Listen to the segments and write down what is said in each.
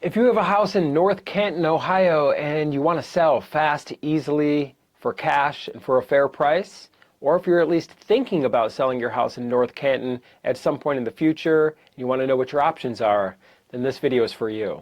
If you have a house in North Canton, Ohio, and you want to sell fast, easily, for cash, and for a fair price, or if you're at least thinking about selling your house in North Canton at some point in the future, and you want to know what your options are, then this video is for you.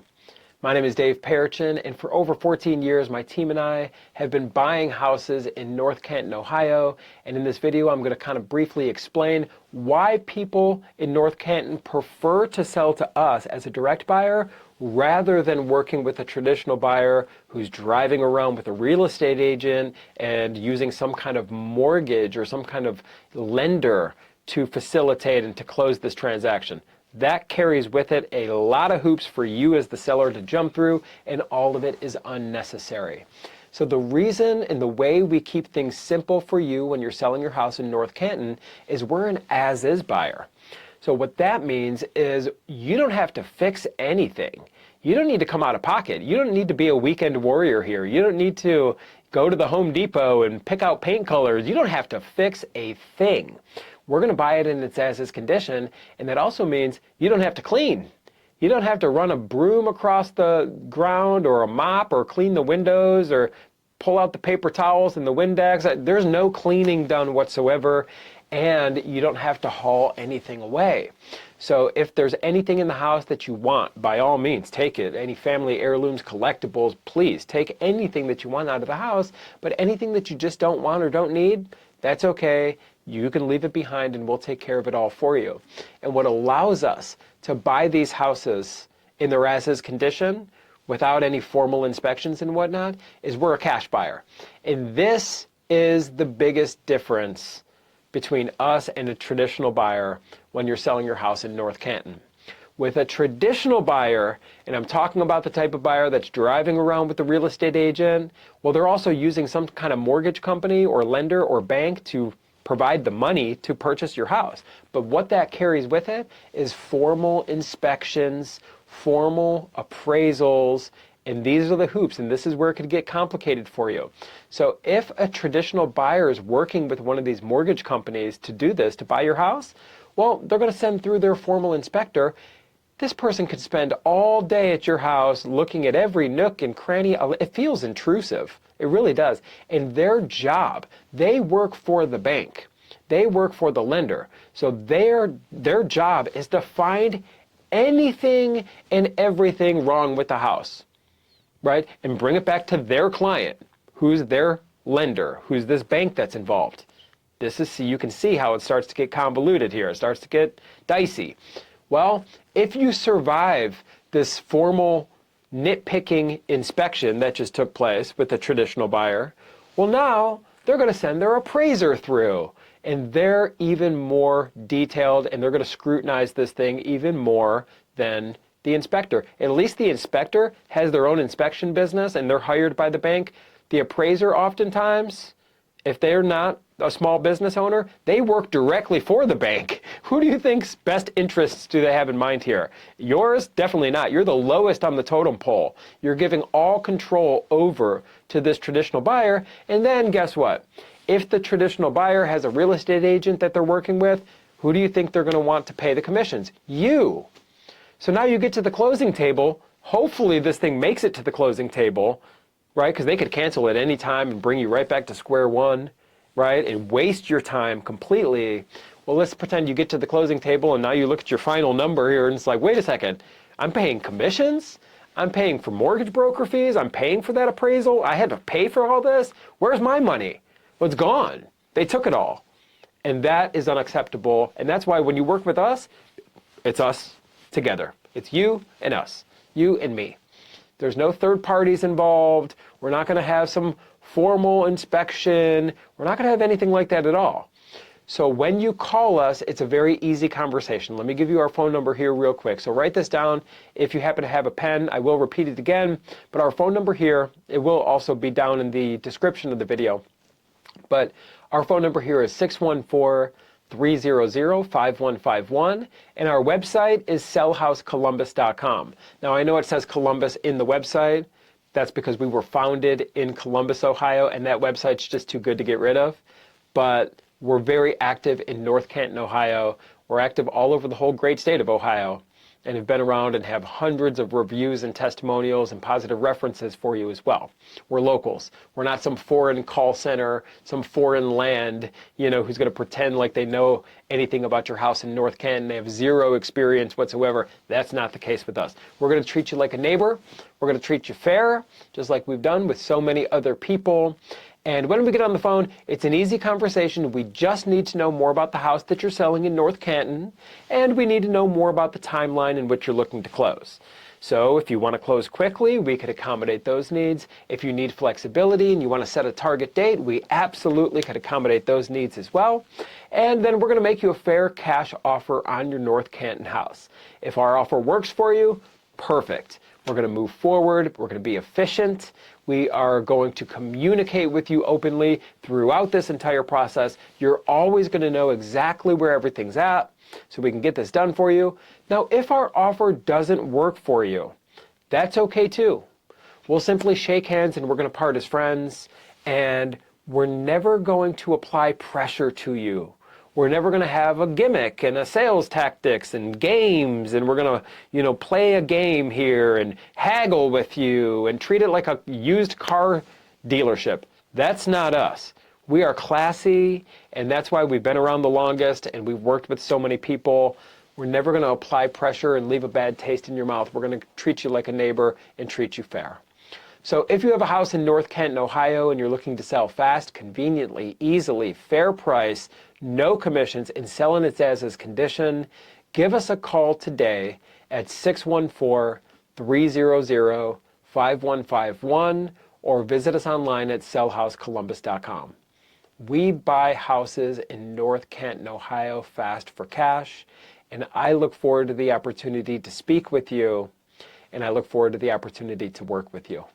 My name is Dave Perichin, and for over 14 years, my team and I have been buying houses in North Canton, Ohio, and in this video, I'm going to kind of briefly explain why people in North Canton prefer to sell to us as a direct buyer rather than working with a traditional buyer who's driving around with a real estate agent and using some kind of mortgage or some kind of lender to facilitate and to close this transaction. That carries with it a lot of hoops for you as the seller to jump through, and all of it is unnecessary. So the reason and the way we keep things simple for you when you're selling your house in North Canton is we're an as-is buyer. So what that means is you don't have to fix anything. You don't need to come out of pocket. You don't need to be a weekend warrior here. You don't need to go to the Home Depot and pick out paint colors. You don't have to fix a thing. We're going to buy it in its as-is condition, and that also means you don't have to clean. You don't have to run a broom across the ground or a mop or clean the windows or pull out the paper towels and the Windex. There's no cleaning done whatsoever, and you don't have to haul anything away. So if there's anything in the house that you want, by all means, take it. Any family heirlooms, collectibles, please take anything that you want out of the house, but anything that you just don't want or don't need, that's okay. You can leave it behind and we'll take care of it all for you. And what allows us to buy these houses in their as-is condition without any formal inspections and whatnot is we're a cash buyer. And this is the biggest difference between us and a traditional buyer when you're selling your house in North Canton. With a traditional buyer, and I'm talking about the type of buyer that's driving around with a real estate agent, well, they're also using some kind of mortgage company or lender or bank to provide the money to purchase your house. But what that carries with it is formal inspections, formal appraisals, and these are the hoops, and this is where it could get complicated for you. So if a traditional buyer is working with one of these mortgage companies to do this, to buy your house, well, they're going to send through their formal inspector. This person could spend all day at your house looking at every nook and cranny. It feels intrusive. It really does. And their job, they work for the bank. They work for the lender. So their job is to find anything and everything wrong with the house, right? And bring it back to their client, who's their lender, who's this bank that's involved. This is, you can see how it starts to get convoluted here. It starts to get dicey. Well, if you survive this formal nitpicking inspection that just took place with the traditional buyer, well, now they're going to send their appraiser through, and they're even more detailed, and they're going to scrutinize this thing even more than the inspector. At least the inspector has their own inspection business, and they're hired by the bank. The appraiser, oftentimes, if they're not a small business owner, they work directly for the bank. Who do you think's best interests do they have in mind here? Yours? Definitely not. You're the lowest on the totem pole. You're giving all control over to this traditional buyer, and then guess what? If the traditional buyer has a real estate agent that they're working with, who do you think they're going to want to pay the commissions? You. So now you get to the closing table. Hopefully this thing makes it to the closing table, right? Because they could cancel at any time and bring you right back to square one, right? And waste your time completely. Well, let's pretend you get to the closing table and now you look at your final number here and it's like, wait a second, I'm paying commissions? I'm paying for mortgage broker fees? I'm paying for that appraisal? I had to pay for all this? Where's my money? Well, it's gone. They took it all. And that is unacceptable. And that's why when you work with us, it's us together. It's you and us, you and me. There's no third parties involved. We're not going to have some formal inspection. We're not going to have anything like that at all. So when you call us, it's a very easy conversation. Let me give you our phone number here real quick. So write this down. If you happen to have a pen, I will repeat it again. But our phone number here, it will also be down in the description of the video. But our phone number here is 614-300-5151, and our website is sellhousecolumbus.com. Now, I know it says Columbus in the website. That's because we were founded in Columbus, Ohio, and that website's just too good to get rid of. But we're very active in North Canton, Ohio. We're active all over the whole great state of Ohio. and have been around and have hundreds of reviews and testimonials and positive references for you as well. We're locals. We're not some foreign call center, some foreign land, who's going to pretend like they know anything about your house in North Canton. They have zero experience whatsoever. That's not the case with us. We're going to treat you like a neighbor. We're going to treat you fair, just like we've done with so many other people. And when we get on the phone, it's an easy conversation. We just need to know more about the house that you're selling in North Canton, and we need to know more about the timeline in which you're looking to close. So if you want to close quickly, we could accommodate those needs. If you need flexibility and you want to set a target date, we absolutely could accommodate those needs as well. And then we're going to make you a fair cash offer on your North Canton house. If our offer works for you, perfect. We're going to move forward. We're going to be efficient. We are going to communicate with you openly throughout this entire process. You're always going to know exactly where everything's at, so we can get this done for you. Now, if our offer doesn't work for you, that's okay too. We'll simply shake hands and we're going to part as friends, and we're never going to apply pressure to you. We're never going to have a gimmick and a sales tactics and games, and we're going to, play a game here and haggle with you and treat it like a used car dealership. That's not us. We are classy, and that's why we've been around the longest, and we've worked with so many people. We're never going to apply pressure and leave a bad taste in your mouth. We're going to treat you like a neighbor and treat you fair. So if you have a house in North Canton, Ohio, and you're looking to sell fast, conveniently, easily, fair price, no commissions, and selling it as is condition, give us a call today at 614-300-5151 or visit us online at sellhousecolumbus.com. We buy houses in North Canton, Ohio, fast for cash, and I look forward to the opportunity to speak with you, and I look forward to the opportunity to work with you.